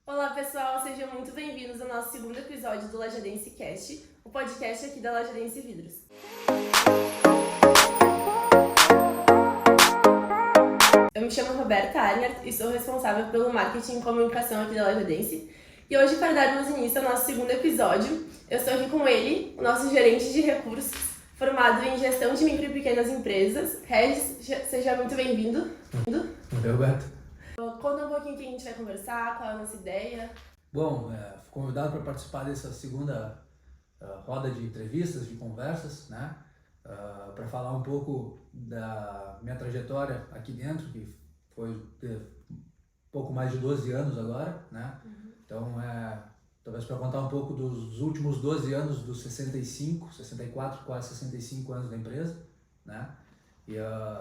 Olá pessoal, sejam muito bem-vindos ao nosso segundo episódio do Lajadense Cast, o podcast aqui da Lajadense Vidros. Eu me chamo Roberta Arnert e sou responsável pelo marketing e comunicação aqui da Lajadense. E hoje, para darmos início ao nosso segundo episódio, eu estou aqui com ele, o nosso gerente de recursos, formado em gestão de micro e pequenas empresas. Regis, seja muito bem-vindo. Valeu, Beto. Conta um pouquinho o que a gente vai conversar, qual é a nossa ideia. Bom, fui convidado para participar dessa segunda roda de entrevistas, de conversas, né? Para falar um pouco da minha trajetória aqui dentro, que foi pouco mais de 12 anos agora, né? Então, talvez para contar um pouco dos últimos 12 anos, dos 65, 64, quase 65 anos da empresa, né? E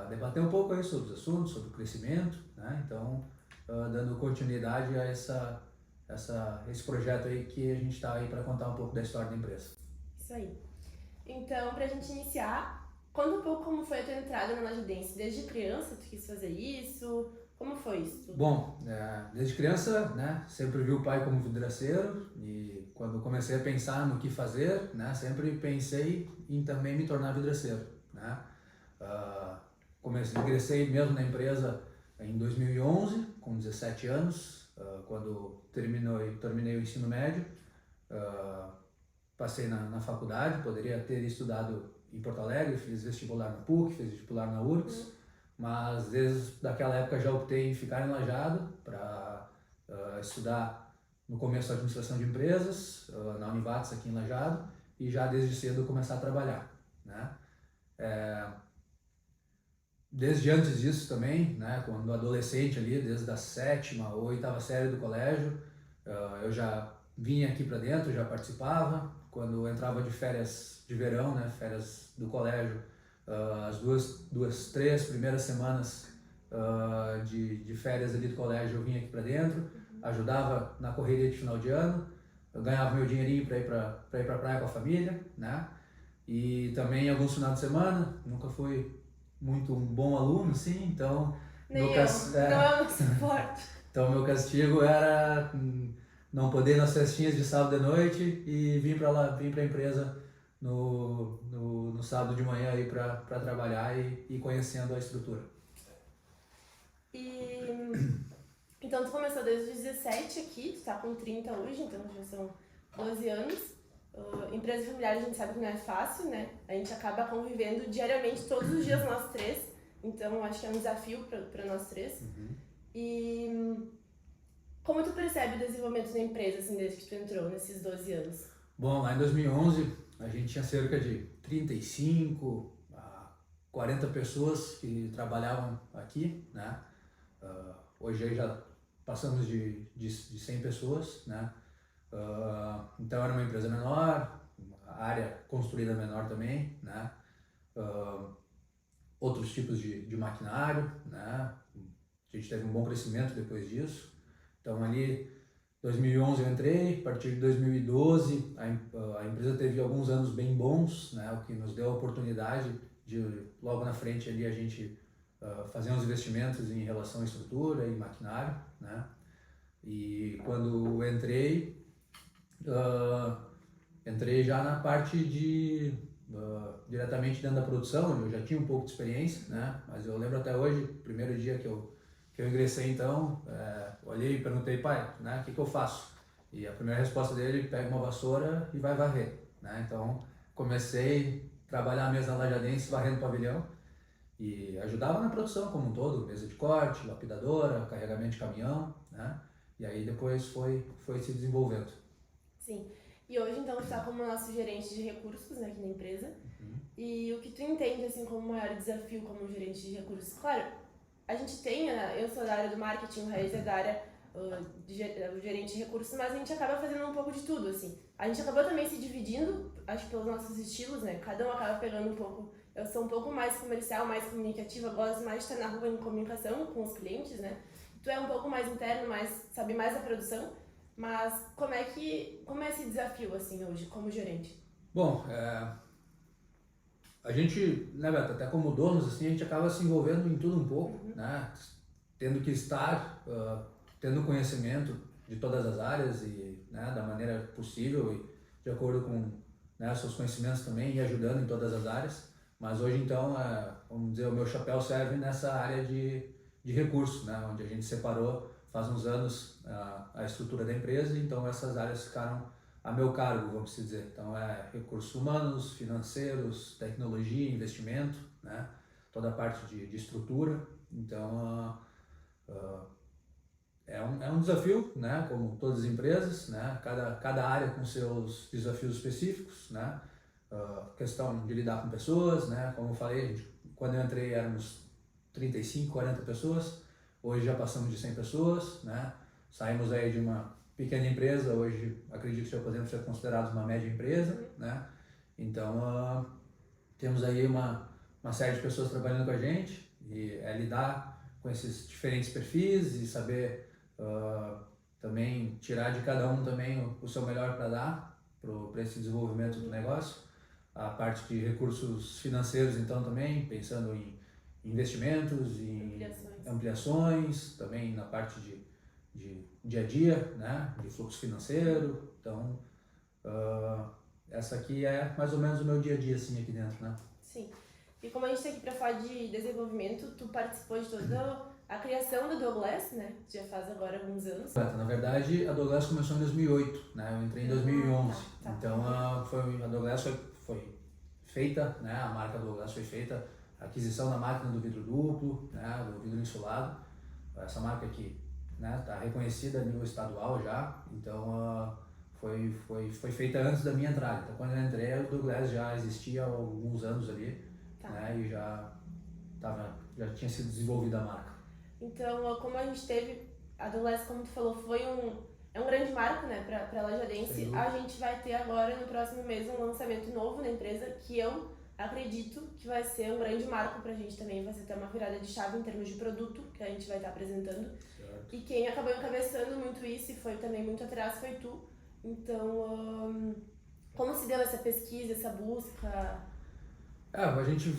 debater um pouco aí sobre os assuntos, sobre o crescimento, né? Então, dando continuidade a esse projeto aí que a gente está aí para contar um pouco da história da empresa. Isso aí. Então, pra gente iniciar, conta um pouco como foi a tua entrada na Lajadense. Desde criança tu quis fazer isso? Como foi isso? Bom, desde criança, né, sempre vi o pai como vidraceiro e quando comecei a pensar no que fazer, né, sempre pensei em também me tornar vidraceiro, né. Ingressei mesmo na empresa em 2011, com 17 anos, quando terminei o ensino médio. Passei na faculdade, poderia ter estudado em Porto Alegre, fiz vestibular na PUC, fiz vestibular na URGS, mas desde daquela época já optei em ficar em Lajeado para estudar no começo a administração de empresas, na Univates aqui em Lajeado, e já desde cedo começar a trabalhar, né? Desde antes disso também, né, quando adolescente ali, desde a 7ª ou 8ª série do colégio, eu já vinha aqui para dentro, já participava. Quando eu entrava de férias de verão, né, férias do colégio, as três primeiras semanas de férias ali do colégio, eu vinha aqui para dentro, ajudava na correria de final de ano, eu ganhava meu dinheirinho para ir para praia com a família, né? E também alguns finais de semana, nunca fui muito um bom aluno, assim, então Nem eu, não é o nosso forte. então meu castigo era não poder ir nas festinhas de sábado de noite e vim para a empresa no sábado de manhã aí para trabalhar e ir conhecendo a estrutura. Então tu começou desde os 17 aqui, tu tá com 30 hoje, então já são 12 anos. Empresa familiar a gente sabe que não é fácil, né? A gente acaba convivendo diariamente, todos os dias nós três, então acho que é um desafio para nós três. E como tu percebe o desenvolvimento da empresa, assim, desde que tu entrou nesses 12 anos? Bom, lá em 2011 a gente tinha cerca de 35 a 40 pessoas que trabalhavam aqui, né? Hoje aí já passamos de 100 pessoas, né? Então era uma empresa menor, a área construída menor também, né? Outros tipos de maquinário, né? A gente teve um bom crescimento depois disso. Então ali 2011 eu entrei, a partir de 2012 a empresa teve alguns anos bem bons, né? O que nos deu a oportunidade de logo na frente ali a gente fazer uns investimentos em relação à estrutura e maquinário, né? E quando eu entrei já na parte diretamente dentro da produção, onde eu já tinha um pouco de experiência, né? Mas eu lembro até hoje, o primeiro dia que eu ingressei, então, olhei e perguntei, pai, né, o que eu faço? E a primeira resposta dele, pega uma vassoura e vai varrer, né? Então, comecei a trabalhar mesmo na Lajadense, varrendo o pavilhão, e ajudava na produção como um todo, mesa de corte, lapidadora, carregamento de caminhão, né? E aí depois foi se desenvolvendo. Sim. E hoje, então, tu tá como nosso gerente de recursos, né, aqui na empresa. E o que tu entende, assim, como o maior desafio como gerente de recursos? Claro, a gente tem, eu sou da área do marketing, o Regis é da área do gerente de recursos, mas a gente acaba fazendo um pouco de tudo, assim. A gente acabou também se dividindo, acho que pelos nossos estilos, né? Cada um acaba pegando um pouco. Eu sou um pouco mais comercial, mais comunicativa, gosto mais de estar na rua em comunicação com os clientes, né? Tu é um pouco mais interno, sabe mais da produção. Mas como é esse desafio, assim, hoje, como gerente? Bom, a gente, né, Beto, até como donos, assim, a gente acaba se envolvendo em tudo um pouco, né? Tendo que estar, tendo conhecimento de todas as áreas e, né, da maneira possível e de acordo com, né, seus conhecimentos também e ajudando em todas as áreas. Mas hoje então, vamos dizer, o meu chapéu serve nessa área de recursos, né, onde a gente separou faz uns anos a estrutura da empresa, então essas áreas ficaram a meu cargo, vamos dizer. Então é recursos humanos, financeiros, tecnologia, investimento, né, toda a parte de estrutura. Então é um desafio, né, como todas as empresas, né, cada área com seus desafios específicos, né, questão de lidar com pessoas, né, como eu falei, quando eu entrei éramos 35, 40 pessoas, hoje já passamos de 100 pessoas, né, saímos aí de uma pequena empresa, hoje acredito que já podemos ser considerados uma média empresa, né, então temos aí uma série de pessoas trabalhando com a gente e é lidar com esses diferentes perfis e saber também tirar de cada um também o seu melhor para dar para esse desenvolvimento do negócio. A parte de recursos financeiros então também, pensando em investimentos, em ampliações também na parte de dia a dia, né, de fluxo financeiro. Então, essa aqui é mais ou menos o meu dia a dia assim aqui dentro, né? Sim. E como a gente está aqui para falar de desenvolvimento, tu participou de toda a criação da Douglas, né? Já faz agora alguns anos. Na verdade, a Douglas começou em 2008, né? Eu entrei em 2011. Tá. Então, a Douglas foi feita, né? A marca Douglas foi feita, a aquisição da máquina do vidro duplo, né? Do vidro insulado. Essa marca aqui, né? Está reconhecida a nível estadual já. Então, foi feita antes da minha entrada. Então, quando eu entrei, o Douglas já existia há alguns anos ali, né? E já tinha sido desenvolvida a marca. Então, como a gente teve, a Douglas, como tu falou, é um grande marco, né, para a Lajadense. A gente vai ter agora, no próximo mês, um lançamento novo na empresa, que eu acredito que vai ser um grande marco para a gente também. Vai ser até uma virada de chave em termos de produto que a gente vai estar apresentando. Certo. E quem acabou encabeçando muito isso e foi também muito atrás foi tu. Então, como se deu essa pesquisa, essa busca? A gente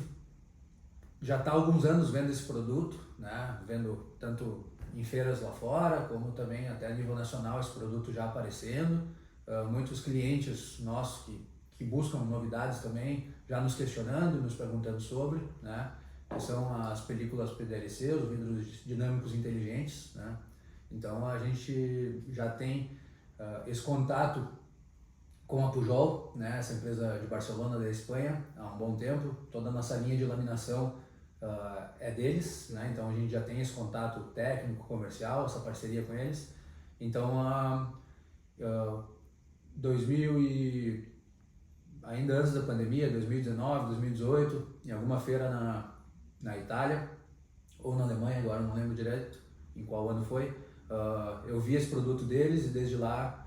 já está há alguns anos vendo esse produto, né? Vendo tanto em feiras lá fora, como também até a nível nacional esse produto já aparecendo. Muitos clientes nossos que buscam novidades também já nos questionando, nos perguntando sobre, né? Que são as películas PDLC, os vidros dinâmicos inteligentes, né? Então a gente já tem esse contato com a Pujol, né? Essa empresa de Barcelona da Espanha há um bom tempo. Toda a nossa linha de laminação é deles, né? Então a gente já tem esse contato técnico, comercial, essa parceria com eles. Então 2000 e ainda antes da pandemia, 2019, 2018, em alguma feira na Itália ou na Alemanha, agora não lembro direito em qual ano foi, eu vi esse produto deles e desde lá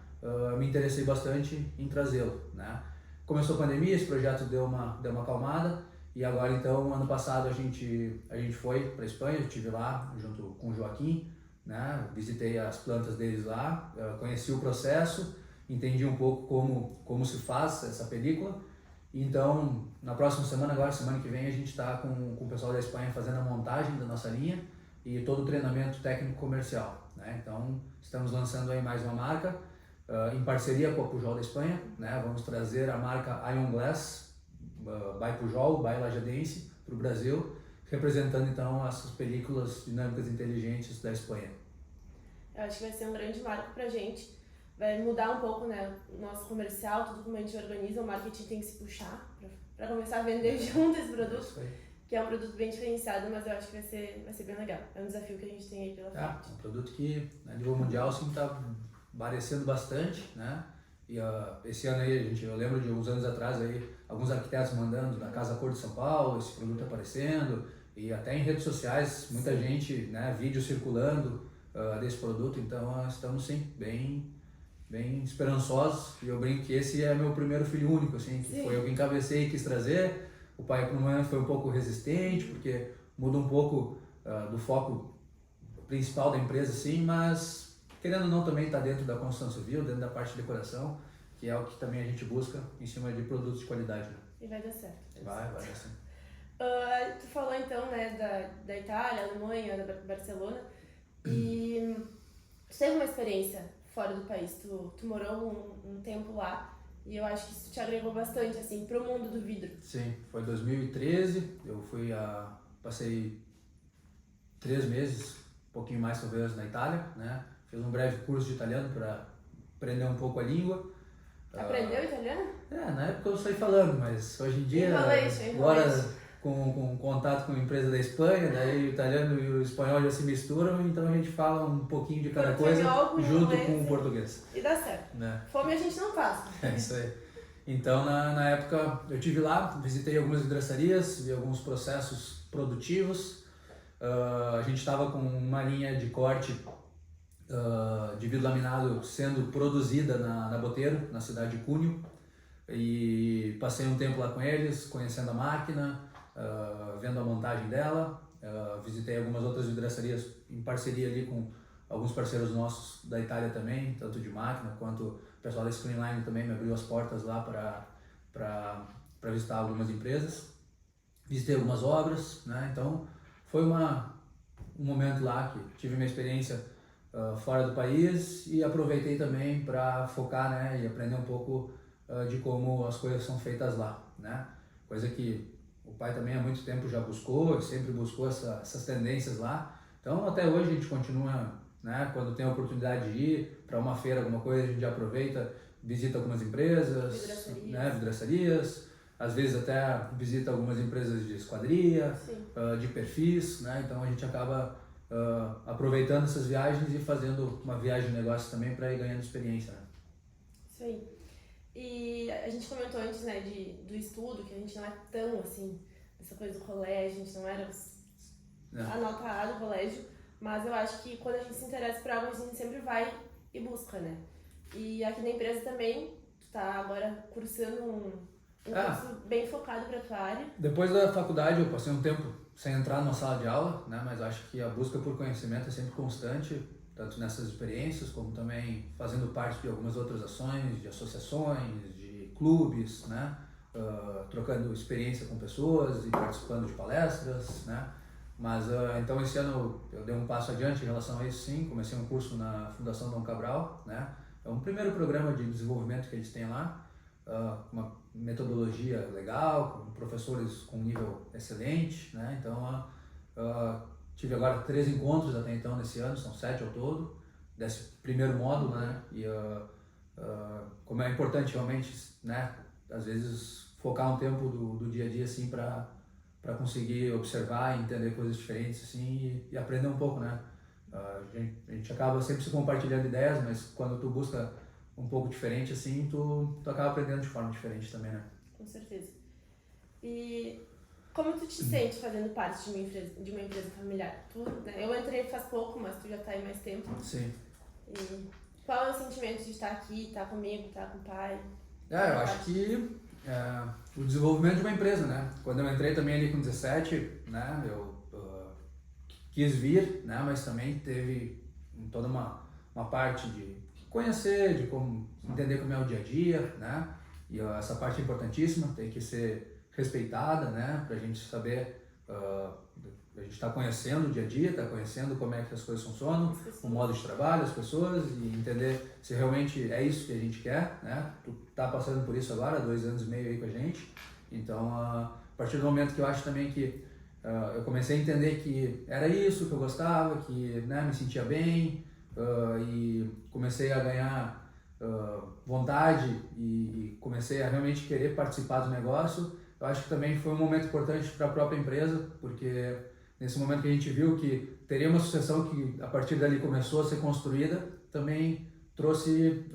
me interessei bastante em trazê-lo, né? Começou a pandemia, esse projeto deu uma acalmada. E agora então, ano passado a gente foi para a Espanha, eu estive lá junto com o Joaquim, né? Visitei as plantas deles lá, conheci o processo, entendi um pouco como se faz essa película. Então, na próxima semana, agora semana que vem, a gente está com o pessoal da Espanha fazendo a montagem da nossa linha e todo o treinamento técnico comercial, né? Então, estamos lançando aí mais uma marca, em parceria com a Pujol da Espanha, né? Vamos trazer a marca Ion Glass, by Pujol, by Lajadense, para o Brasil, representando então essas películas dinâmicas inteligentes da Espanha. Eu acho que vai ser um grande marco para a gente, vai mudar um pouco, né, o nosso comercial, tudo como a gente organiza, o marketing tem que se puxar para começar a vender junto esse produto, que é um produto bem diferenciado, mas eu acho que vai ser bem legal. É um desafio que a gente tem aí pela frente. É um produto que, a nível mundial, sim, está aparecendo bastante, né? E esse ano aí, eu lembro de uns anos atrás aí, alguns arquitetos mandando da Casa Cor de São Paulo, esse produto aparecendo, e até em redes sociais, muita gente, né, vídeos circulando desse produto, então estamos sim, bem esperançosos, e eu brinco que esse é meu primeiro filho único, assim, que foi eu que encabecei e quis trazer. O pai, no momento, foi um pouco resistente, porque muda um pouco do foco principal da empresa, sim, mas querendo ou não, também está dentro da construção civil, dentro da parte de decoração, que é o que também a gente busca em cima de produtos de qualidade. Né? E vai dar certo. Vai dar sim. Tu falou então, né, da Itália, Alemanha, da Barcelona, e tu teve uma experiência fora do país. Tu morou um tempo lá e eu acho que isso te agregou bastante, assim, pro mundo do vidro. Sim, foi 2013, eu passei 3 meses, um pouquinho mais talvez, na Itália, né? Fiz um breve curso de italiano para aprender um pouco a língua. Aprendeu italiano? Na época eu saí falando, mas hoje em dia, Enroleixo. agora com contato com a empresa da Espanha, daí o italiano e o espanhol já se misturam, então a gente fala um pouquinho de cada coisa junto com o português. E dá certo. Né? Fome a gente não passa. É isso aí. Então, na época, eu estive lá, visitei algumas vidraçarias, vi alguns processos produtivos. A gente estava com uma linha de corte de vidro laminado sendo produzida na Boteiro, na cidade de Cuneo, e passei um tempo lá com eles, conhecendo a máquina, vendo a montagem dela. Visitei algumas outras vidraçarias em parceria ali com alguns parceiros nossos da Itália também, tanto de máquina quanto o pessoal da Screenline também me abriu as portas lá para visitar algumas empresas. Visitei algumas obras, né? Então foi um momento lá que tive minha experiência fora do país e aproveitei também para focar, né, e aprender um pouco de como as coisas são feitas lá, né? Coisa que o pai também há muito tempo já buscou, sempre buscou essas tendências lá. Então até hoje a gente continua, né, quando tem a oportunidade de ir para uma feira, alguma coisa, a gente já aproveita, visita algumas empresas, né, vidraçarias, às vezes até visita algumas empresas de esquadria, de perfis, né? Então a gente acaba aproveitando essas viagens e fazendo uma viagem de negócio também para ir ganhando experiência, né? Isso aí. E a gente comentou antes, né, do estudo, que a gente não é tão, assim, essa coisa do colégio, a gente não era a nota A do colégio, mas eu acho que quando a gente se interessa por algo, a gente sempre vai e busca, né? E aqui na empresa também, tu tá agora cursando um curso bem focado para a tua área. Depois da faculdade eu passei um tempo sem entrar numa sala de aula, né? Mas acho que a busca por conhecimento é sempre constante, tanto nessas experiências como também fazendo parte de algumas outras ações, de associações, de clubes, né? Trocando experiência com pessoas e participando de palestras, né? Mas então esse ano eu dei um passo adiante em relação a isso, sim. Comecei um curso na Fundação Dom Cabral, né? É um primeiro programa de desenvolvimento que eles têm lá, uma metodologia legal, com professores com nível excelente, né? Então tive agora 3 encontros até então nesse ano, são 7 ao todo, desse primeiro módulo, né? E como é importante realmente, né? Às vezes focar um tempo do dia a dia assim para conseguir observar e entender coisas diferentes assim e aprender um pouco, né? A gente acaba sempre se compartilhando ideias, mas quando tu busca um pouco diferente assim, tu acaba aprendendo de forma diferente também, né? Com certeza. E como tu te sente fazendo parte de uma empresa familiar? Né? Eu entrei faz pouco, mas tu já tá aí mais tempo. Sim. E qual é o sentimento de estar aqui, estar comigo, estar com o pai? Eu acho que o desenvolvimento de uma empresa, né? Quando eu entrei também ali com 17, né? Eu quis vir, né? Mas também teve toda uma parte de conhecer, de como entender como é o dia a dia, né? E essa parte é importantíssima, tem que ser respeitada, né? Pra gente saber, a gente tá conhecendo o dia a dia, tá conhecendo como é que as coisas funcionam, o modo de trabalho, as pessoas, e entender se realmente é isso que a gente quer, né? Tu tá passando por isso agora, 2 anos e meio aí com a gente, então a partir do momento que eu acho também que eu comecei a entender que era isso que eu gostava, que, né, me sentia bem, e comecei a ganhar vontade e comecei a realmente querer participar do negócio. Eu acho que também foi um momento importante para a própria empresa, porque nesse momento que a gente viu que teria uma sucessão que a partir dali começou a ser construída, também trouxe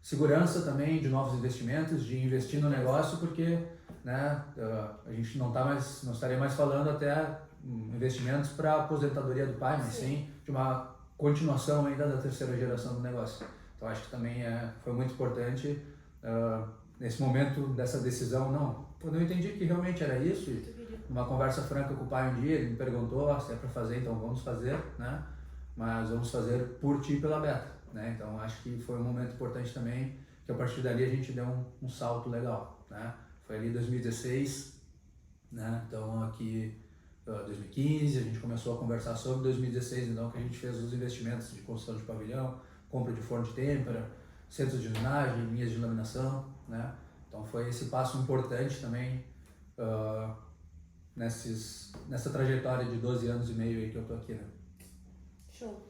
segurança também de novos investimentos, de investir no negócio, porque, né, a gente não estaria mais falando até investimentos para a aposentadoria do pai, mas sim de uma continuação ainda da terceira geração do negócio. Então acho que também foi muito importante nesse momento dessa decisão. Não, quando eu entendi que realmente era isso, e numa conversa franca com o pai um dia, ele me perguntou se é para fazer, então vamos fazer, né? Mas vamos fazer por ti e pela Beta, né? Então acho que foi um momento importante também, que a partir dali a gente deu um salto legal, né? Foi ali 2016, né? Então aqui 2015, a gente começou a conversar sobre 2016, então que a gente fez os investimentos de construção de pavilhão, compra de forno de têmpera, centros de usinagem, linhas de laminação, né? Então foi esse passo importante também nessa trajetória de 12 anos e meio aí que eu tô aqui, né? Show.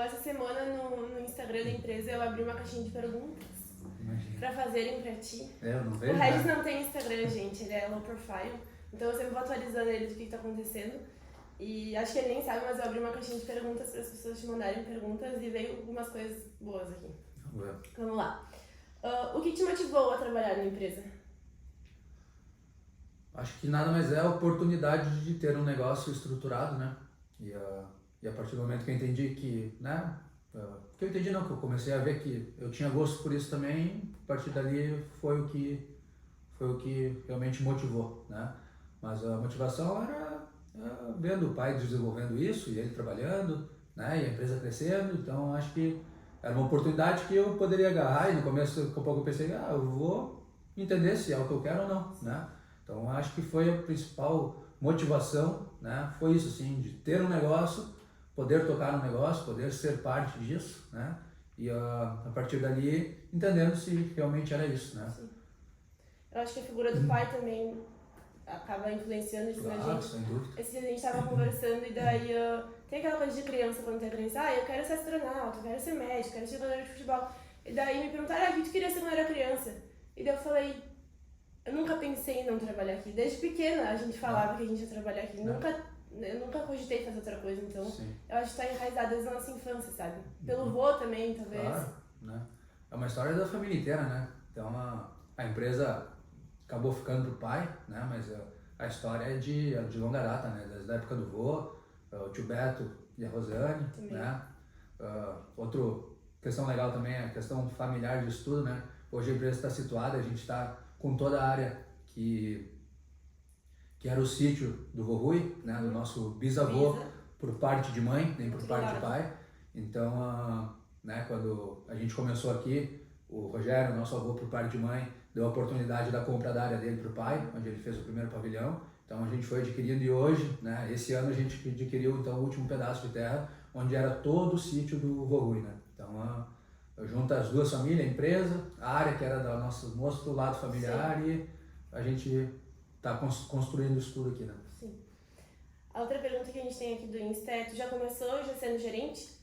Essa semana no Instagram da empresa eu abri uma caixinha de perguntas pra fazerem pra ti. Eu não O vejo, Regis né? não tem Instagram, gente, ele é low profile, então eu sempre vou atualizando ele do que tá acontecendo. E acho que ele nem sabe, mas eu abri uma caixinha de perguntas para as pessoas te mandarem perguntas e veio algumas coisas boas aqui. Vamos lá. O que te motivou a trabalhar na empresa? Acho que nada mais é a oportunidade de ter um negócio estruturado, né? E a partir do momento que eu entendi que, né? Que eu entendi não, que eu comecei a ver que eu tinha gosto por isso também, a partir dali foi o que realmente motivou, né? Mas a motivação era vendo o pai desenvolvendo isso e ele trabalhando, né? E a empresa crescendo, então acho que era uma oportunidade que eu poderia agarrar e no começo, daqui a pouco eu pensei, eu vou entender se é o que eu quero ou não, né? Então acho que foi a principal motivação, né? Foi isso assim, de ter um negócio, poder tocar no negócio, poder ser parte disso, né? E a partir dali entendendo se realmente era isso, né? Sim. Eu acho que a figura do pai também acaba influenciando isso na Claro, gente. sem dúvida. Esse dia a gente tava conversando e daí tem aquela coisa de criança, quando tem criança, eu quero ser astronauta, eu quero ser médico, eu quero ser jogador de futebol. E daí me perguntaram, o que tu queria ser quando era criança? E daí eu falei, eu nunca pensei em não trabalhar aqui. Desde pequena a gente falava que a gente ia trabalhar aqui. Eu nunca cogitei fazer outra coisa, então Sim. eu acho que tá enraizado desde a nossa infância, sabe? Pelo vô também, talvez. Claro, né? É uma história da família inteira, né? Então a empresa acabou ficando pro pai, né? Mas a história é de longa data, né? Desde a época do vô, o tio Beto e a Rosane, Também. né? Outra questão legal também é a questão familiar de estudo, né? Hoje a empresa está situada, a gente está com toda a área que era o sítio do vô Rui, né? Do nosso bisavô, por parte de mãe, nem por parte de pai. Então, né? Quando a gente começou aqui, o Rogério, nosso avô por parte de mãe, deu a oportunidade da compra da área dele para o pai, onde ele fez o primeiro pavilhão. Então a gente foi adquirindo e hoje, né, esse ano a gente adquiriu então o último pedaço de terra, onde era todo o sítio do vô Rui, né? Então junta as duas famílias, a empresa, a área que era do nosso lado familiar. Sim. E a gente está construindo isso tudo aqui, né? Sim. A outra pergunta que a gente tem aqui do Insta é, tu já começou já sendo gerente?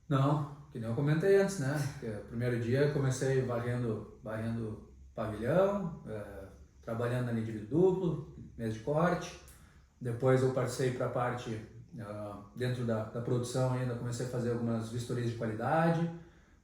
Não, que nem eu comentei antes, né? O primeiro dia eu comecei varrendo pavilhão, trabalhando na linha de duplo, mesa de corte. Depois eu passei para a parte dentro da produção ainda, comecei a fazer algumas vistorias de qualidade,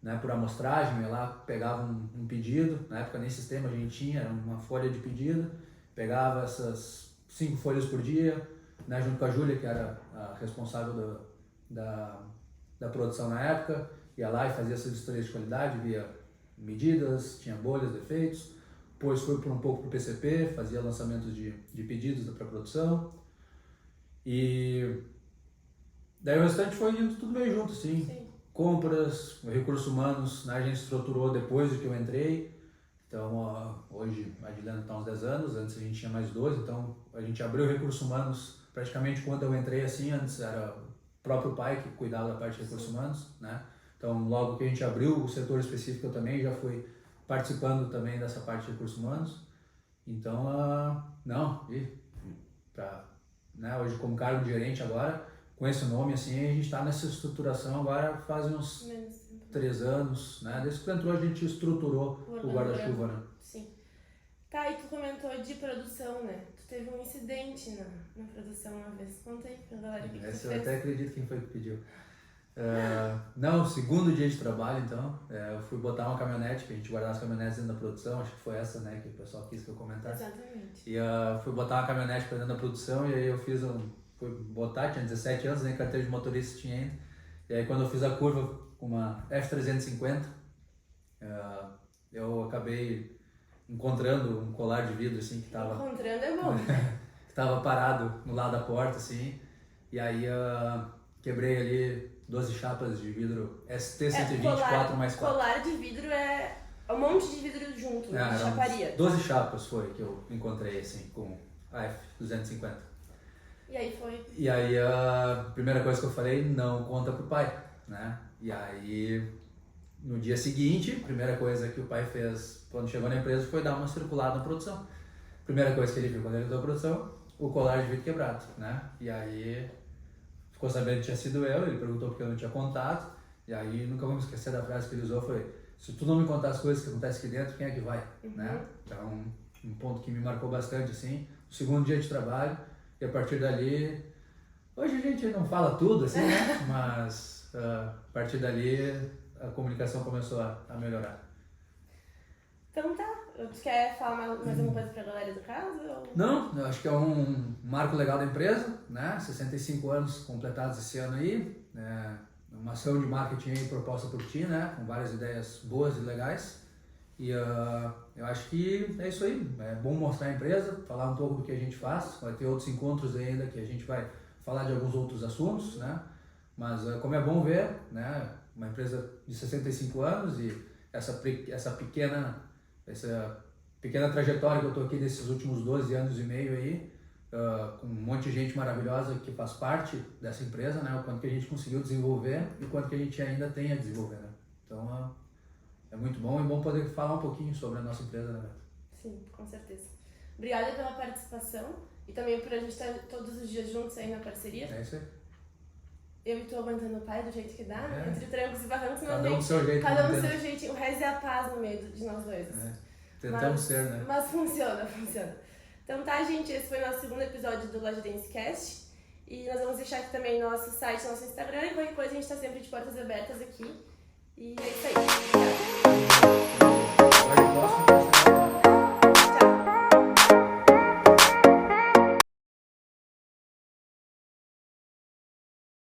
né? Por amostragem, eu ia lá, pegava um pedido, na época nem sistema a gente tinha, era uma folha de pedido, pegava essas 5 folhas por dia, né? Junto com a Júlia, que era a responsável da produção na época, ia lá e fazia essas vistorias de qualidade, via medidas, tinha bolhas, defeitos. Depois fui um pouco para o PCP, fazia lançamentos de pedidos para produção. E daí o restante foi indo tudo meio junto, assim. Sim. Compras, recursos humanos, né, a gente estruturou depois de que eu entrei. Então, hoje a Juliana está há uns 10 anos, antes a gente tinha mais 12, então a gente abriu recursos humanos praticamente quando eu entrei, assim, antes era o próprio pai que cuidava da parte de recursos humanos, né? Então, logo que a gente abriu o setor específico, eu também já fui participando também dessa parte de recursos humanos. Então, né, hoje como cargo de gerente agora, com esse nome assim, a gente está nessa estruturação agora faz uns 3 anos, né? Desde que entrou a gente estruturou o guarda-chuva, né? Sim. Tá, e tu comentou de produção, né? Tu teve um incidente na produção uma vez. Conta aí pra galera o que tu fez. Eu até acredito quem foi que pediu. Não, segundo dia de trabalho, então, eu fui botar uma caminhonete, que a gente guardava as caminhonetes dentro da produção, acho que foi essa, né, que o pessoal quis que eu comentasse. Exatamente. E fui botar uma caminhonete para dentro da produção e aí eu fui botar, tinha 17 anos, nem carteira de motorista tinha ainda. E aí quando eu fiz a curva com uma F350, eu acabei encontrando um colar de vidro, assim, que tava... Encontrando é bom. que tava parado no lado da porta, assim, e aí quebrei ali 12 chapas de vidro ST124 mais 4. Colar de vidro é um monte de vidro junto, de chaparia. 12 chapas foi que eu encontrei, assim, com a F250. E aí foi? E aí a primeira coisa que eu falei, não conta pro pai, né? E aí, no dia seguinte, a primeira coisa que o pai fez quando chegou na empresa foi dar uma circulada na produção. Primeira coisa que ele viu quando ele entrou na produção, o colar de vidro quebrado, né? E aí, ficou sabendo que tinha sido eu, ele perguntou porque eu não tinha contado. E aí, nunca vou me esquecer da frase que ele usou, foi: se tu não me contar as coisas que acontecem aqui dentro, quem é que vai? Né? Então, um ponto que me marcou bastante, assim, o segundo dia de trabalho, e a partir dali, hoje a gente não fala tudo, assim, né? Mas a partir dali a comunicação começou a melhorar. Então tá, tu quer falar mais alguma coisa pra galera do caso? Ou... Não, eu acho que é um marco legal da empresa, né? 65 anos completados esse ano aí, né? Uma ação de marketing aí proposta por ti, né? Com várias ideias boas e legais. E eu acho que é isso aí. É bom mostrar a empresa, falar um pouco do que a gente faz. Vai ter outros encontros ainda que a gente vai falar de alguns outros assuntos, né? Mas como é bom ver, né? Uma empresa de 65 anos e essa pequena trajetória que eu estou aqui desses últimos 12 anos e meio aí, com um monte de gente maravilhosa que faz parte dessa empresa, né? O quanto que a gente conseguiu desenvolver e o quanto que a gente ainda tem a desenvolver, né? Então, é muito bom e bom poder falar um pouquinho sobre a nossa empresa, né? Sim, com certeza. Obrigada pela participação e também por a gente estar todos os dias juntos aí na parceria. É isso aí. Eu e tu aguentando o pai do jeito que dá, É. entre trancos e barrancos, Cada um do seu jeito. cada um do seu jeitinho. O resto é a paz no meio de nós dois. Tentamos ser, né? Mas funciona. Então tá, gente, esse foi o nosso segundo episódio do Loja Dance Cast. E nós vamos deixar aqui também nosso site, nosso Instagram, e qualquer coisa a gente tá sempre de portas abertas aqui. E é isso aí. Obrigada. Agora, próximo.